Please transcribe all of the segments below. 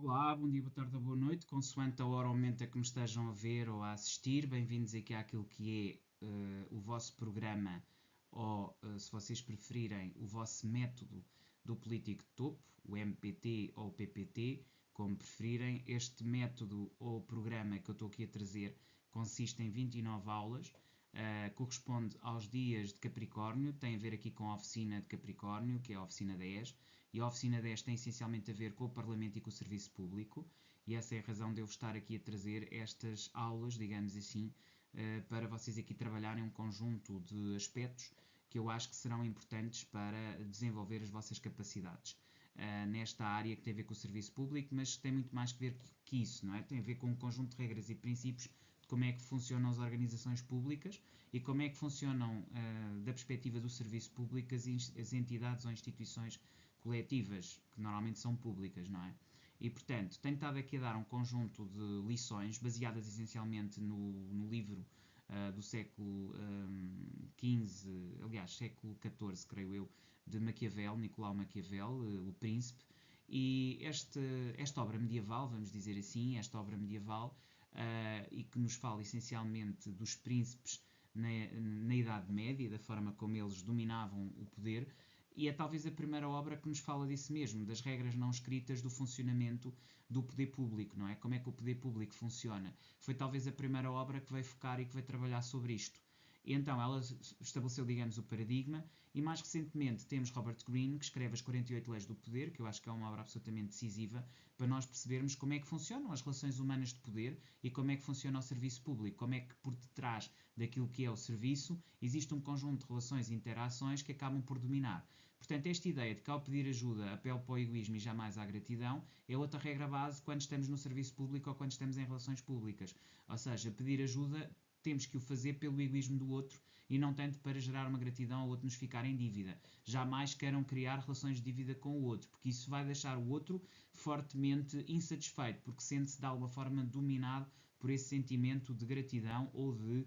Olá, bom dia, boa tarde ou boa noite, consoante a hora ou momento a que me estejam a ver ou a assistir. Bem-vindos aqui àquilo que é o vosso programa ou, se vocês preferirem, o vosso método do político de topo, o MPT ou o PPT, como preferirem. Este método ou programa que eu estou aqui a trazer consiste em 29 aulas, corresponde aos dias de Capricórnio, tem a ver aqui com a oficina de Capricórnio, que é a oficina 10, e a oficina 10 tem essencialmente a ver com o Parlamento e com o Serviço Público, e essa é a razão de eu estar aqui a trazer estas aulas, digamos assim, para vocês aqui trabalharem um conjunto de aspectos que eu acho que serão importantes para desenvolver as vossas capacidades. Nesta área que tem a ver com o serviço público, mas tem muito mais que ver que isso, não é? Tem a ver com um conjunto de regras e princípios de como é que funcionam as organizações públicas e como é que funcionam, da perspectiva do serviço público, as entidades ou instituições coletivas, que normalmente são públicas, não é? E, portanto, tenho estado aqui a dar um conjunto de lições baseadas essencialmente no livro do século XV, aliás, século XIV, creio eu, de Maquiavel, Nicolau Maquiavel, o Príncipe, e esta obra medieval, vamos dizer assim, esta obra medieval, e que nos fala essencialmente dos príncipes na Idade Média, da forma como eles dominavam o poder, e é talvez a primeira obra que nos fala disso mesmo, das regras não escritas do funcionamento do poder público, não é? Como é que o poder público funciona. Foi talvez a primeira obra que veio focar e que veio trabalhar sobre isto. E então ela estabeleceu, digamos, o paradigma, e mais recentemente temos Robert Greene, que escreve as 48 Leis do Poder, que eu acho que é uma obra absolutamente decisiva para nós percebermos como é que funcionam as relações humanas de poder e como é que funciona o serviço público, como é que por detrás daquilo que é o serviço existe um conjunto de relações e interações que acabam por dominar. Portanto, esta ideia de que ao pedir ajuda apelo para o egoísmo e jamais à gratidão é outra regra base quando estamos no serviço público ou quando estamos em relações públicas. Ou seja, pedir ajuda temos que o fazer pelo egoísmo do outro e não tanto para gerar uma gratidão ao outro nos ficar em dívida. Jamais queiram criar relações de dívida com o outro, porque isso vai deixar o outro fortemente insatisfeito, porque sente-se de alguma forma dominado por esse sentimento de gratidão ou de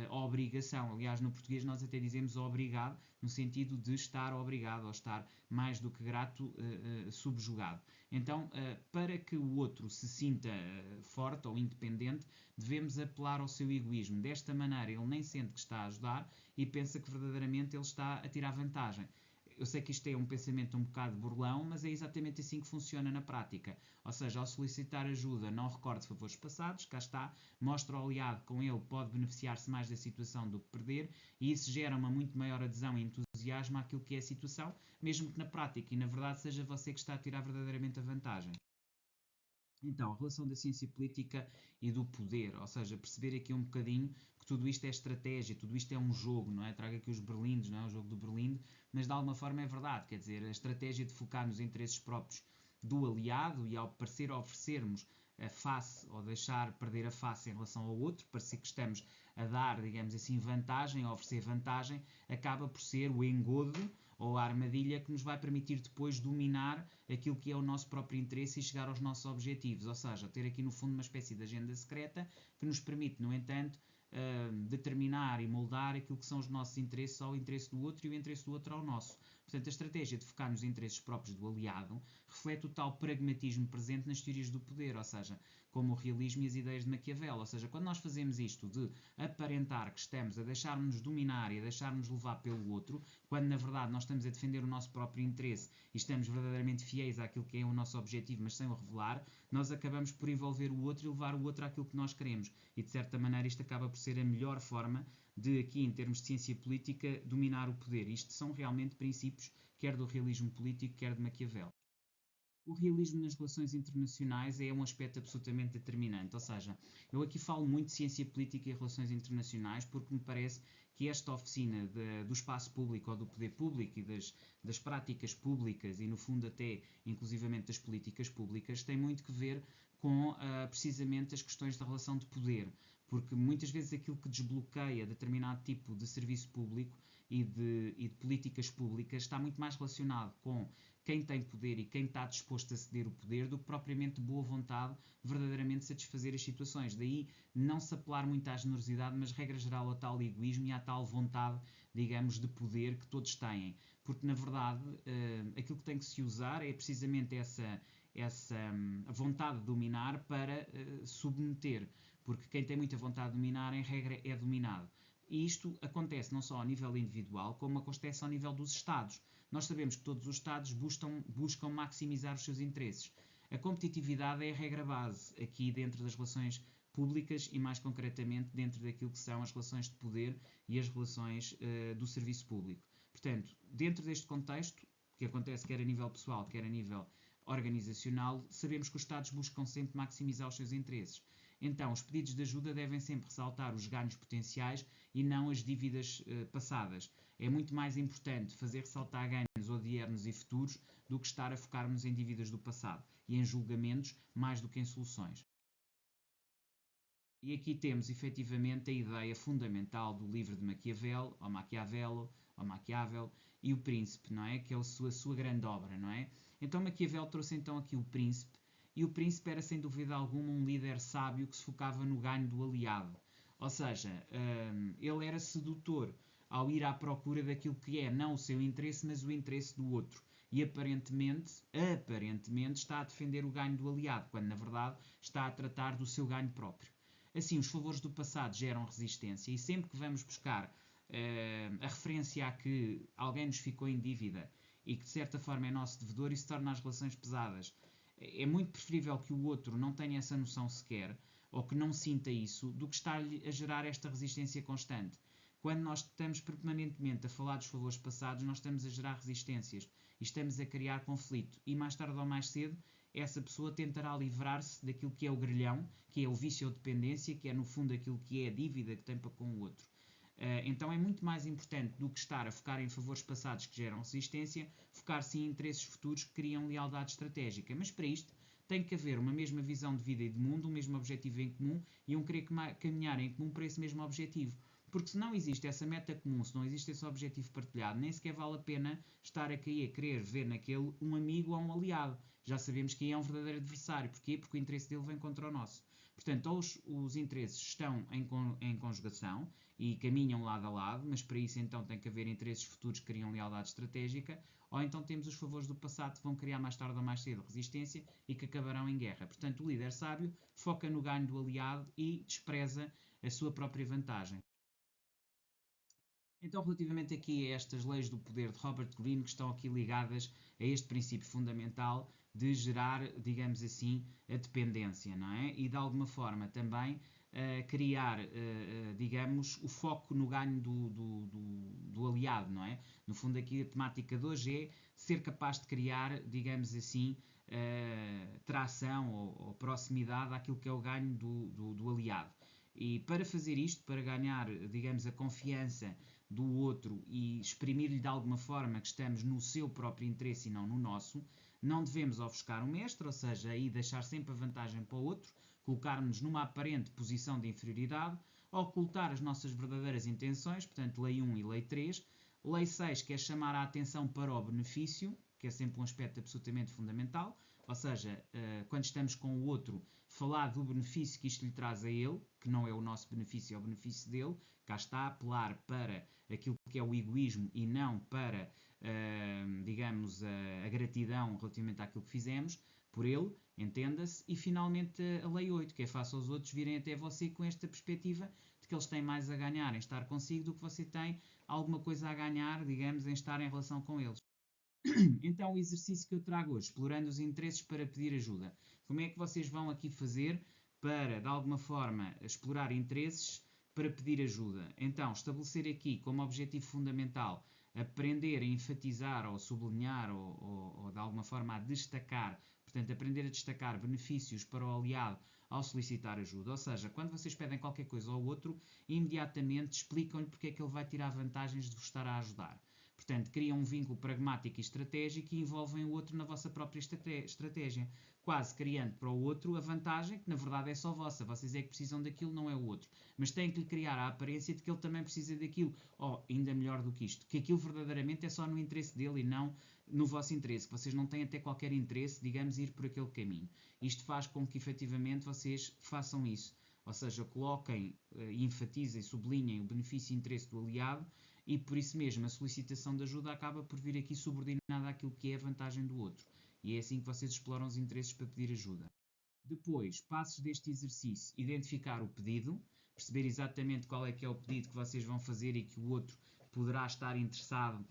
obrigação. Aliás, no português nós até dizemos obrigado, no sentido de estar obrigado ou estar mais do que grato, subjugado. Então, para que o outro se sinta forte ou independente, devemos apelar ao seu egoísmo. Desta maneira, ele nem sente que está a ajudar e pensa que verdadeiramente ele está a tirar vantagem. Eu sei que isto é um pensamento um bocado burlão, mas é exatamente assim que funciona na prática. Ou seja, ao solicitar ajuda, não recorde favores passados, cá está, mostra ao aliado com ele pode beneficiar-se mais da situação do que perder, e isso gera uma muito maior adesão e entusiasmo àquilo que é a situação, mesmo que na prática e na verdade seja você que está a tirar verdadeiramente a vantagem. Então, a relação da ciência política e do poder, ou seja, perceber aqui um bocadinho que tudo isto é estratégia, tudo isto é um jogo, não é? Traga aqui os berlindes, não é? O jogo do berlinde, mas de alguma forma é verdade, quer dizer, a estratégia de focar nos interesses próprios do aliado e ao parecer oferecermos a face ou deixar perder a face em relação ao outro, parecer que estamos a dar, digamos assim, vantagem, a oferecer vantagem, acaba por ser o engodo ou a armadilha que nos vai permitir depois dominar aquilo que é o nosso próprio interesse e chegar aos nossos objetivos, ou seja, ter aqui no fundo uma espécie de agenda secreta que nos permite, no entanto, determinar e moldar aquilo que são os nossos interesses ao interesse do outro e o interesse do outro ao nosso. Portanto, a estratégia de focar nos interesses próprios do aliado reflete o tal pragmatismo presente nas teorias do poder, ou seja, como o realismo e as ideias de Maquiavel. Ou seja, quando nós fazemos isto de aparentar que estamos a deixar-nos dominar e a deixar-nos levar pelo outro, quando na verdade nós estamos a defender o nosso próprio interesse e estamos verdadeiramente fiéis àquilo que é o nosso objetivo, mas sem o revelar, nós acabamos por envolver o outro e levar o outro àquilo que nós queremos. E de certa maneira isto acaba por ser a melhor forma de, aqui em termos de ciência política, dominar o poder. Isto são realmente princípios, quer do realismo político, quer de Maquiavel. O realismo nas relações internacionais é um aspecto absolutamente determinante, ou seja, eu aqui falo muito de ciência política e relações internacionais porque me parece que esta oficina do espaço público ou do poder público e das práticas públicas e no fundo até inclusivamente das políticas públicas tem muito que ver com precisamente as questões da relação de poder, porque muitas vezes aquilo que desbloqueia determinado tipo de serviço público e de políticas públicas está muito mais relacionado com quem tem poder e quem está disposto a ceder o poder do que propriamente boa vontade verdadeiramente satisfazer as situações. Daí não se apelar muito à generosidade, mas regra geral ao tal egoísmo e à tal vontade, digamos, de poder que todos têm. Porque na verdade aquilo que tem que se usar é precisamente vontade de dominar para submeter, porque quem tem muita vontade de dominar, em regra, é dominado. E isto acontece não só ao nível individual, como acontece ao nível dos Estados. Nós sabemos que todos os Estados buscam maximizar os seus interesses. A competitividade é a regra base aqui dentro das relações públicas e, mais concretamente, dentro daquilo que são as relações de poder e as relações do serviço público. Portanto, dentro deste contexto, que acontece quer a nível pessoal, quer a nível organizacional, sabemos que os Estados buscam sempre maximizar os seus interesses. Então, os pedidos de ajuda devem sempre ressaltar os ganhos potenciais e não as dívidas passadas. É muito mais importante fazer ressaltar ganhos odiernos e futuros do que estar a focarmos em dívidas do passado e em julgamentos mais do que em soluções. E aqui temos efetivamente a ideia fundamental do livro de Maquiavel, ou Maquiavel, e o Príncipe, não é? Que é a sua grande obra, não é? Então Maquiavel trouxe então aqui o Príncipe, e o Príncipe era sem dúvida alguma um líder sábio que se focava no ganho do aliado. Ou seja, ele era sedutor ao ir à procura daquilo que é não o seu interesse, mas o interesse do outro. E aparentemente está a defender o ganho do aliado, quando na verdade está a tratar do seu ganho próprio. Assim, os favores do passado geram resistência e sempre que vamos buscar a referência a que alguém nos ficou em dívida e que de certa forma é nosso devedor, isso torna as relações pesadas. É muito preferível que o outro não tenha essa noção sequer ou que não sinta isso do que estar-lhe a gerar esta resistência constante. Quando nós estamos permanentemente a falar dos favores passados, nós estamos a gerar resistências e estamos a criar conflito. E mais tarde ou mais cedo, essa pessoa tentará livrar-se daquilo que é o grilhão, que é o vício ou dependência, que é no fundo aquilo que é a dívida que tem para com o outro. Então é muito mais importante do que estar a focar em favores passados que geram resistência, focar-se em interesses futuros que criam lealdade estratégica. Mas para isto tem que haver uma mesma visão de vida e de mundo, um mesmo objetivo em comum e um querer caminhar em comum para esse mesmo objetivo. Porque se não existe essa meta comum, se não existe esse objetivo partilhado, nem sequer vale a pena estar a querer ver naquele um amigo ou um aliado. Já sabemos que é um verdadeiro adversário. Porquê? Porque o interesse dele vem contra o nosso. Portanto, ou os interesses estão em conjugação e caminham lado a lado, mas para isso então tem que haver interesses futuros que criam lealdade estratégica, ou então temos os favores do passado que vão criar mais tarde ou mais cedo resistência e que acabarão em guerra. Portanto, o líder sábio foca no ganho do aliado e despreza a sua própria vantagem. Então, relativamente aqui a estas leis do poder de Robert Greene, que estão aqui ligadas a este princípio fundamental de gerar, digamos assim, a dependência, não é? E de alguma forma também criar, digamos, o foco no ganho do aliado, não é? No fundo aqui a temática de hoje é ser capaz de criar, digamos assim, tração ou proximidade àquilo que é o ganho do aliado. E para fazer isto, para ganhar, digamos, a confiança do outro e exprimir-lhe de alguma forma que estamos no seu próprio interesse e não no nosso, não devemos ofuscar o mestre, ou seja, aí deixar sempre a vantagem para o outro, colocar-nos numa aparente posição de inferioridade, ocultar as nossas verdadeiras intenções, portanto, lei 1 e lei 3. Lei 6 quer chamar a atenção para o benefício, que é sempre um aspecto absolutamente fundamental, ou seja, quando estamos com o outro, falar do benefício que isto lhe traz a ele, que não é o nosso benefício, é o benefício dele, cá está a apelar para aquilo que é o egoísmo e não para, digamos, a gratidão relativamente àquilo que fizemos por ele, entenda-se, e finalmente a lei 8, que é faça aos outros virem até você com esta perspectiva de que eles têm mais a ganhar em estar consigo do que você tem alguma coisa a ganhar, digamos, em estar em relação com eles. Então, o exercício que eu trago hoje, explorando os interesses para pedir ajuda. Como é que vocês vão aqui fazer para, de alguma forma, explorar interesses para pedir ajuda? Então, estabelecer aqui como objetivo fundamental aprender a enfatizar ou sublinhar ou de alguma forma a destacar, portanto, aprender a destacar benefícios para o aliado ao solicitar ajuda. Ou seja, quando vocês pedem qualquer coisa ao outro, imediatamente explicam-lhe porque é que ele vai tirar vantagens de vos estar a ajudar. Portanto, criam um vínculo pragmático e estratégico e envolvem o outro na vossa própria estratégia, quase criando para o outro a vantagem que na verdade é só vossa, vocês é que precisam daquilo, não é o outro. Mas têm que lhe criar a aparência de que ele também precisa daquilo, ou ainda melhor do que isto, que aquilo verdadeiramente é só no interesse dele e não no vosso interesse, que vocês não têm até qualquer interesse, digamos, ir por aquele caminho. Isto faz com que efetivamente vocês façam isso. Ou seja, coloquem, enfatizem, sublinhem o benefício e interesse do aliado e por isso mesmo a solicitação de ajuda acaba por vir aqui subordinada àquilo que é a vantagem do outro. E é assim que vocês exploram os interesses para pedir ajuda. Depois, passos deste exercício: identificar o pedido, perceber exatamente qual é que é o pedido que vocês vão fazer e que o outro poderá estar interessado,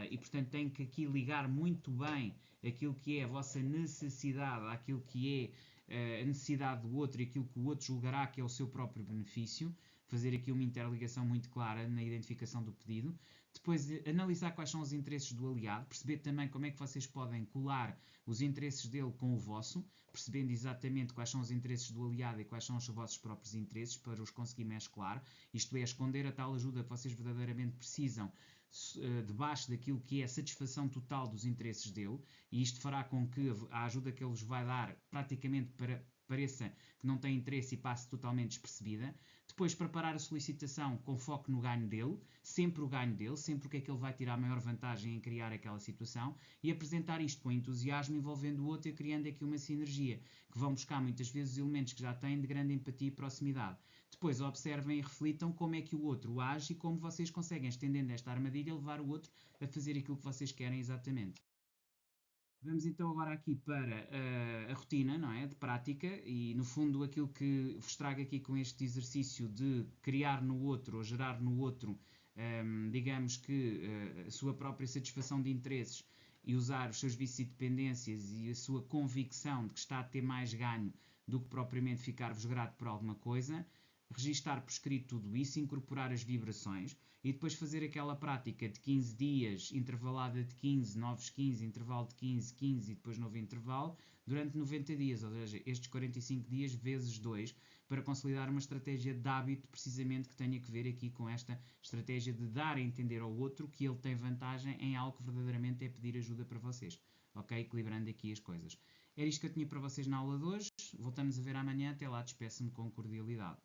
e portanto tem que aqui ligar muito bem aquilo que é a vossa necessidade àquilo que é a necessidade do outro e aquilo que o outro julgará que é o seu próprio benefício, fazer aqui uma interligação muito clara na identificação do pedido. Depois, analisar quais são os interesses do aliado, perceber também como é que vocês podem colar os interesses dele com o vosso, percebendo exatamente quais são os interesses do aliado e quais são os vossos próprios interesses para os conseguir mesclar, isto é, esconder a tal ajuda que vocês verdadeiramente precisam debaixo daquilo que é a satisfação total dos interesses dele, e isto fará com que a ajuda que ele vos vai dar praticamente pareça que não tem interesse e passe totalmente despercebida. Depois, preparar a solicitação com foco no ganho dele, sempre o ganho dele, sempre o que é que ele vai tirar a maior vantagem em criar aquela situação, e apresentar isto com entusiasmo, envolvendo o outro e criando aqui uma sinergia, que vão buscar muitas vezes os elementos que já têm de grande empatia e proximidade. Depois, observem e reflitam como é que o outro age e como vocês conseguem, estendendo esta armadilha, levar o outro a fazer aquilo que vocês querem exatamente. Vamos então agora aqui para a rotina, não é? De prática, e no fundo aquilo que vos trago aqui com este exercício de criar no outro ou gerar no outro, digamos que a sua própria satisfação de interesses e usar os seus vícios e dependências e a sua convicção de que está a ter mais ganho do que propriamente ficar-vos grato por alguma coisa, registar por escrito tudo isso, incorporar as vibrações e depois fazer aquela prática de 15 dias, intervalada de 15, novos 15, intervalo de 15, 15 e depois novo intervalo, durante 90 dias, ou seja, estes 45 dias vezes 2, para consolidar uma estratégia de hábito precisamente que tenha que ver aqui com esta estratégia de dar a entender ao outro que ele tem vantagem em algo que verdadeiramente é pedir ajuda para vocês, ok? Equilibrando aqui as coisas. Era isto que eu tinha para vocês na aula de hoje, voltamos a ver amanhã, até lá despeço-me com cordialidade.